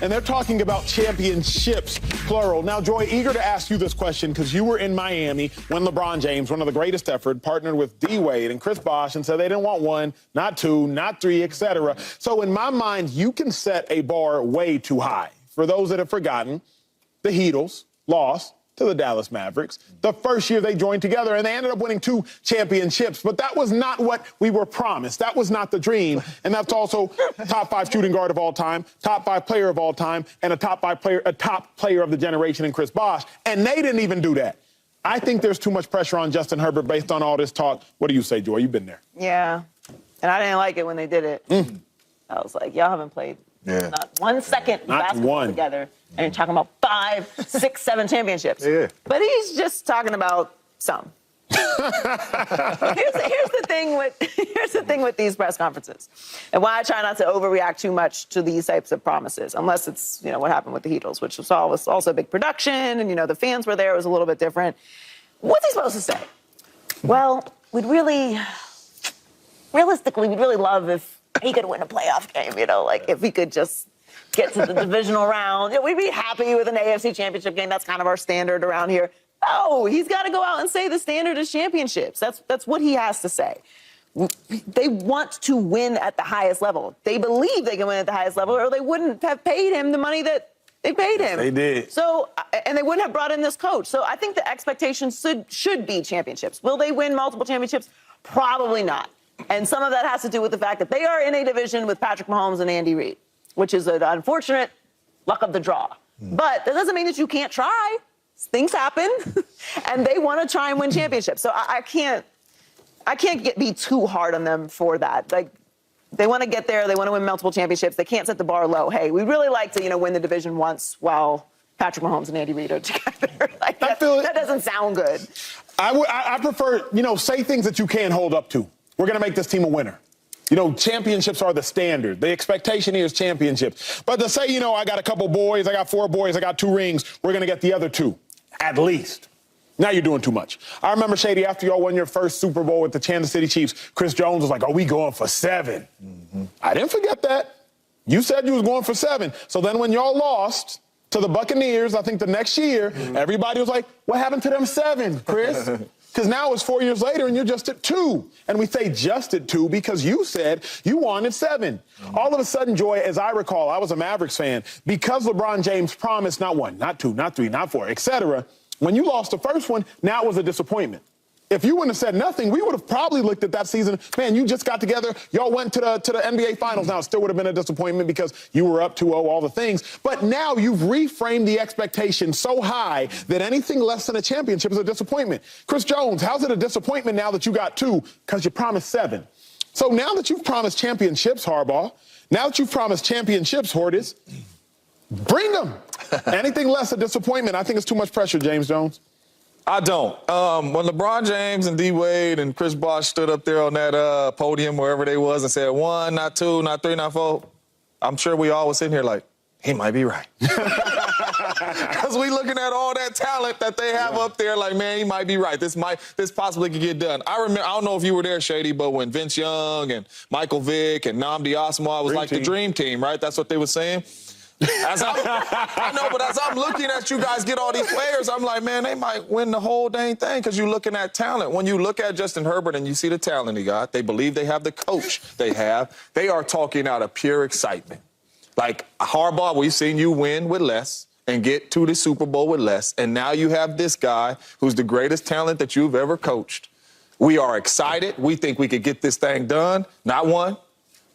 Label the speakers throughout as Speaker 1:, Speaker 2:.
Speaker 1: And they're talking about championships, plural. Now, Joy, eager to ask you this question because you were in Miami when LeBron James, one of the greatest ever, partnered with D-Wade and Chris Bosh and said they didn't want one, not two, not three, etc. So in my mind, you can set a bar way too high. For those that have forgotten, the Heatles lost to the Dallas Mavericks the first year they joined together, and they ended up winning 2 championships. But that was not what we were promised. That was not the dream. And that's also top 5 shooting guard of all time, top 5 player of all time, and a top player of the generation in Chris Bosh. And they didn't even do that. I think there's too much pressure on Justin Herbert based on all this talk. What do you say, Joy? You've been there.
Speaker 2: Yeah. And I didn't like it when they did it. I was like, y'all haven't played not 1 second basketball together. And you're talking about 5, 6, 7 championships.
Speaker 3: Yeah.
Speaker 2: But he's just talking about some. here's the thing with these press conferences, and why I try not to overreact too much to these types of promises, unless it's what happened with the Heatles, which was also big production, and the fans were there. It was a little bit different. What's he supposed to say? Well, realistically, we'd really love if he could win a playoff game. If he could just get to the divisional round. We'd be happy with an AFC championship game. That's kind of our standard around here. No, he's got to go out and say the standard is championships. That's what he has to say. They want to win at the highest level. They believe they can win at the highest level, or they wouldn't have paid him the money that they paid him.
Speaker 3: They did.
Speaker 2: So, and they wouldn't have brought in this coach. So I think the expectations should be championships. Will they win multiple championships? Probably not. And some of that has to do with the fact that they are in a division with Patrick Mahomes and Andy Reid, which is an unfortunate luck of the draw. But that doesn't mean that you can't try. Things happen, and they want to try and win championships. So I can't be too hard on them for that. Like, they want to get there. They want to win multiple championships. They can't set the bar low. Hey, we'd really like to, win the division once while Patrick Mahomes and Andy Reid are together. That doesn't sound good.
Speaker 1: I prefer, say things that you can hold up to. We're going to make this team a winner. Championships are the standard. The expectation here is championships. But to say, I got a couple boys, I got 4 boys, I got 2 rings, we're going to get the other 2, at least. Now you're doing too much. I remember, Shady, after y'all won your first Super Bowl with the Kansas City Chiefs, Chris Jones was like, we going for 7. I didn't forget that. You said you was going for 7. So then when y'all lost to the Buccaneers, I think the next year, everybody was like, what happened to them 7, Chris? Because now it's 4 years later and you're just at 2. And we say just at 2 because you said you wanted 7. All of a sudden, Joy, as I recall, I was a Mavericks fan. Because LeBron James promised not 1, not 2, not 3, not 4, etc. When you lost the first one, now it was a disappointment. If you wouldn't have said nothing, we would have probably looked at that season. Man, you just got together. Y'all went to the NBA Finals. Now, it still would have been a disappointment because you were up 2-0, all the things. But now you've reframed the expectation so high that anything less than a championship is a disappointment. Chris Jones, how's it a disappointment now that you got 2? Because you promised 7. So now that you've promised championships, Harbaugh, now that you've promised championships, Hortiz, bring them. Anything less a disappointment, I think it's too much pressure, James Jones.
Speaker 3: I don't. When LeBron James and D-Wade and Chris Bosh stood up there on that podium, wherever they was, and said 1, not 2, not 3, not 4, I'm sure we all was sitting here like, he might be right. Because we looking at all that talent that they have up there like, man, he might be right. This possibly could get done. I don't know if you were there, Shady, but when Vince Young and Michael Vick and Nnamdi Asomugha was like the dream team, right? That's what they were saying. I know, but as I'm looking at you guys get all these players, I'm like, man, they might win the whole dang thing because you're looking at talent. When you look at Justin Herbert and you see the talent he got, they believe they have the coach they have. They are talking out of pure excitement. Like Harbaugh, we've seen you win with less and get to the Super Bowl with less, and now you have this guy who's the greatest talent that you've ever coached. We are excited. We think we could get this thing done. Not 1.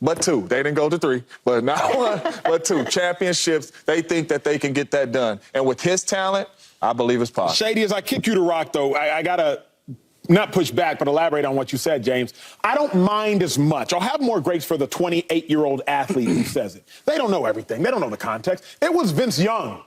Speaker 3: But 2. They didn't go to 3. But not 1, but 2. Championships, they think that they can get that done. And with his talent, I believe it's possible.
Speaker 1: Shady, as I kick you to rock, though, I got to not push back, but elaborate on what you said, James. I don't mind as much. I'll have more grace for the 28-year-old athlete who says it. They don't know everything. They don't know the context. It was Vince Young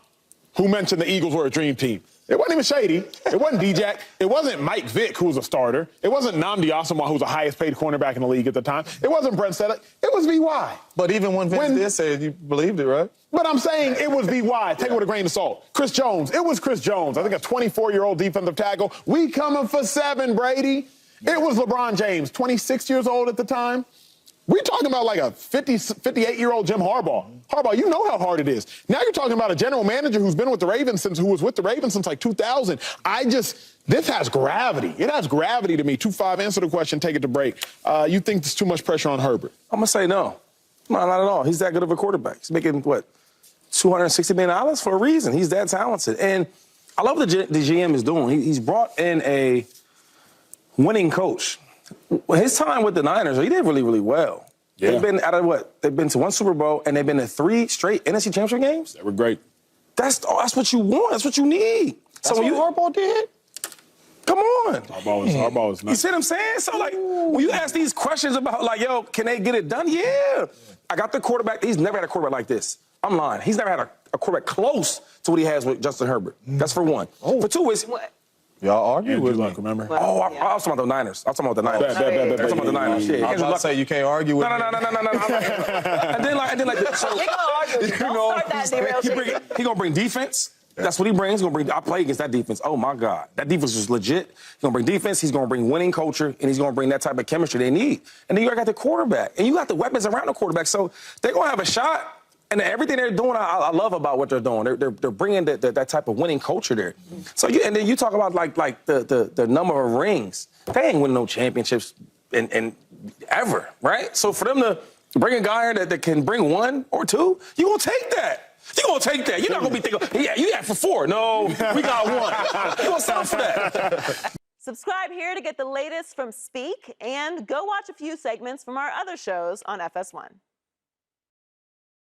Speaker 1: who mentioned the Eagles were a dream team. It wasn't even Shady. It wasn't D-Jack. It wasn't Mike Vick, who was a starter. It wasn't Nnamdi Asomugha, who was the highest-paid cornerback in the league at the time. It wasn't Brent Sedek. It was VY.
Speaker 3: But even when Vince did say it, you believed it, right?
Speaker 1: But I'm saying it was VY. Take it with a grain of salt. Chris Jones. It was Chris Jones. I think a 24-year-old defensive tackle. We coming for 7, Brady. It was LeBron James, 26 years old at the time. We're talking about like a 58-year-old Jim Harbaugh. Harbaugh, you know how hard it is. Now you're talking about a general manager who was with the Ravens since like 2000. This has gravity. It has gravity to me. 2-5, answer the question, take it to break. You think there's too much pressure on Herbert?
Speaker 4: I'm going to say no. No, not at all. He's that good of a quarterback. He's making, what, $260 million for a reason. He's that talented. And I love what the GM is doing. He's brought in a winning coach. His time with the Niners, he did really, really well. Yeah. They've been out of what? They've been to 1 Super Bowl, and they've been to 3 straight NFC Championship games?
Speaker 1: They were great.
Speaker 4: That's what you want. That's what you need.
Speaker 3: That's what Harbaugh did?
Speaker 4: Come on.
Speaker 1: Harbaugh was nice.
Speaker 4: You see what I'm saying? So, like, when you ask these questions about, like, yo, can they get it done? Yeah. I got the quarterback. He's never had a quarterback like this. I'm lying. He's never had a quarterback close to what he has with Justin Herbert. That's for one.
Speaker 3: Oh.
Speaker 4: For two is...
Speaker 3: Y'all argue with me.
Speaker 1: Remember?
Speaker 4: Oh, I was talking about the Niners. I was talking about the Niners.
Speaker 1: I
Speaker 4: was talking about the Niners. Yeah.
Speaker 3: I was about to say you can't argue with me.
Speaker 4: No. And then so
Speaker 2: They gonna argue. Don't start that derail.
Speaker 4: He gonna bring defense. That's what he brings. I play against that defense. Oh my God, that defense is legit. He's gonna bring defense. He's gonna bring winning culture, and he's gonna bring that type of chemistry they need. And then you got the quarterback, and you got the weapons around the quarterback. So they're gonna have a shot. And everything they're doing, I love about what they're doing. They're bringing that type of winning culture there. So and then you talk about like the number of rings. They ain't winning no championships in ever, right? So for them to bring a guy here that can bring 1 or 2, you gonna take that. You're gonna take that. You're not gonna be thinking, yeah, you asked for 4. No, we got 1. You gonna settle for that.
Speaker 2: Subscribe here to get the latest from Speak, and go watch a few segments from our other shows on FS1.